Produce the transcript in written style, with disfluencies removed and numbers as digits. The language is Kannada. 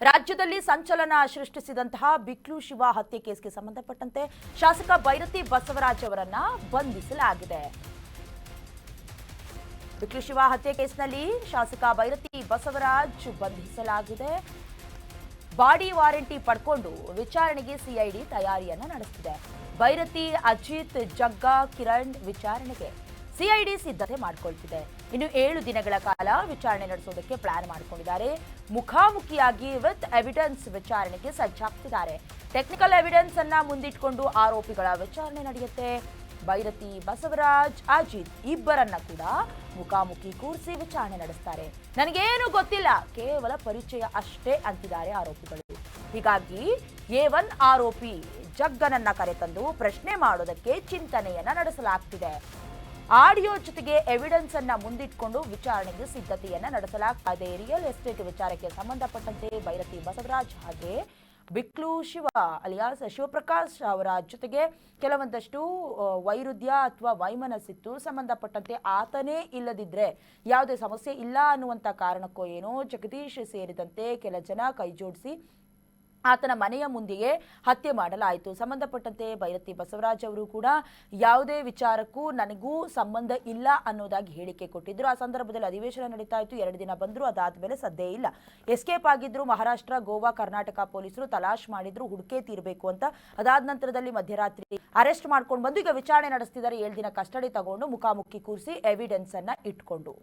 ರಾಜ್ಯದಲ್ಲಿ ಸಂಚಲನ ಸೃಷ್ಟಿಸಿದಂತಹ ಬಿಕ್ಲು ಶಿವ ಹತ್ಯೆ ಕೇಸ್ಗೆ ಸಂಬಂಧಪಟ್ಟಂತೆ ಶಾಸಕ ಭೈರತಿ ಬಸವರಾಜ್ ಅವರನ್ನ ಬಂಧಿಸಲಾಗಿದೆ. ಬಿಕ್ಲು ಶಿವ ಹತ್ಯೆ ಕೇಸ್ನಲ್ಲಿ ಶಾಸಕ ಭೈರತಿ ಬಸವರಾಜ್ ಬಂಧಿಸಲಾಗಿದೆ. ಬಾಡಿ ವಾರಂಟಿ ಪಡ್ಕೊಂಡು ವಿಚಾರಣೆಗೆ ಸಿಐಡಿ ತಯಾರಿಯನ್ನ ನಡೆಸಿದೆ. ಭೈರತಿ, ಅಜಿತ್, ಜಗ್ಗಾ, ಕಿರಣ್ ವಿಚಾರಣೆಗೆ ಸಿಐಡಿ ಸಿದ್ಧತೆ ಮಾಡಿಕೊಳ್ತಿದೆ. ಇನ್ನು 7 ದಿನಗಳ ಕಾಲ ವಿಚಾರಣೆ ನಡೆಸೋದಕ್ಕೆ ಪ್ಲಾನ್ ಮಾಡಿಕೊಂಡಿದ್ದಾರೆ. ಮುಖಾಮುಖಿಯಾಗಿ ವಿತ್ ಎವಿಡೆನ್ಸ್ ವಿಚಾರಣೆಗೆ ಸಜ್ಜಾಗ್ತಿದ್ದಾರೆ. ಟೆಕ್ನಿಕಲ್ ಎವಿಡೆನ್ಸ್ ಅನ್ನ ಮುಂದಿಟ್ಕೊಂಡು ಆರೋಪಿಗಳ ವಿಚಾರಣೆ ನಡೆಯುತ್ತೆ. ಭೈರತಿ, ಬಸವರಾಜ್, ಅಜಿತ್ ಇಬ್ಬರನ್ನ ಕೂಡ ಮುಖಾಮುಖಿ ಕೂರಿಸಿ ವಿಚಾರಣೆ ನಡೆಸ್ತಾರೆ. ನನಗೇನು ಗೊತ್ತಿಲ್ಲ, ಕೇವಲ ಪರಿಚಯ ಅಷ್ಟೇ ಅಂತಿದ್ದಾರೆ ಆರೋಪಿಗಳು. ಹೀಗಾಗಿ A1 ಆರೋಪಿ ಜಗ್ಗನನ್ನ ಕರೆತಂದು ಪ್ರಶ್ನೆ ಮಾಡೋದಕ್ಕೆ ಚಿಂತನೆಯನ್ನ ನಡೆಸಲಾಗ್ತಿದೆ. ಆಡಿಯೋ ಜೊತೆಗೆ ಎವಿಡೆನ್ಸ್ ಅನ್ನ ಮುಂದಿಟ್ಕೊಂಡು ವಿಚಾರಣೆಗೆ ಸಿದ್ಧತೆಯನ್ನ ನಡೆಸಲಾಗ್ತಿದೆ. ರಿಯಲ್ ಎಸ್ಟೇಟ್ ವಿಚಾರಕ್ಕೆ ಸಂಬಂಧಪಟ್ಟಂತೆ ಭೈರತಿ ಬಸವರಾಜ್ ಹಾಗೆ ಬಿಕ್ಲು ಶಿವ ಅಲಿಯಾಸ್ ಶಿವಪ್ರಕಾಶ್ ಅವರ ಜೊತೆಗೆ ಕೆಲವೊಂದಷ್ಟು ವೈರುಧ್ಯ ಅಥವಾ ವೈಮನಸ್ಸಿತ್ತು. ಸಂಬಂಧಪಟ್ಟಂತೆ ಆತನೇ ಇಲ್ಲದಿದ್ರೆ ಯಾವುದೇ ಸಮಸ್ಯೆ ಇಲ್ಲ ಅನ್ನುವಂಥ ಕಾರಣಕ್ಕೋ ಏನೋ ಜಗದೀಶ್ ಸೇರಿದಂತೆ ಕೆಲ ಜನ ಕೈ ಜೋಡಿಸಿ ಆತನ ಮನೆಯ ಮುಂದೆಯೇ ಹತ್ಯೆ ಮಾಡಲಾಯಿತು. ಸಂಬಂಧಪಟ್ಟಂತೆ ಭೈರತಿ ಬಸವರಾಜ್ ಅವರು ಕೂಡ ಯಾವುದೇ ವಿಚಾರಕ್ಕೂ ನನಗೂ ಸಂಬಂಧ ಇಲ್ಲ ಅನ್ನೋದಾಗಿ ಹೇಳಿಕೆ ಕೊಟ್ಟಿದ್ರು. ಆ ಸಂದರ್ಭದಲ್ಲಿ ಅಧಿವೇಶನ ನಡೀತಾ ಇತ್ತು. 2 ದಿನ ಬಂದ್ರು, ಅದಾದ್ಮೇಲೆ ಸದ್ದೇ ಇಲ್ಲ. ಎಸ್ಕೇಪ್ ಆಗಿದ್ರು. ಮಹಾರಾಷ್ಟ್ರ, ಗೋವಾ, ಕರ್ನಾಟಕ ಪೊಲೀಸರು ತಲಾಶ್ ಮಾಡಿದ್ರು ಹುಡುಕೆ ತೀರಬೇಕು ಅಂತ. ಅದಾದ ನಂತರದಲ್ಲಿ ಮಧ್ಯರಾತ್ರಿ ಅರೆಸ್ಟ್ ಮಾಡ್ಕೊಂಡು ಬಂದು ಈಗ ವಿಚಾರಣೆ ನಡೆಸ್ತಿದ್ದಾರೆ. 7 ದಿನ ಕಸ್ಟಡಿ ತಗೊಂಡು ಮುಖಾಮುಖಿ ಕೂರಿಸಿ ಎವಿಡೆನ್ಸ್ ಅನ್ನ ಇಟ್ಕೊಂಡು.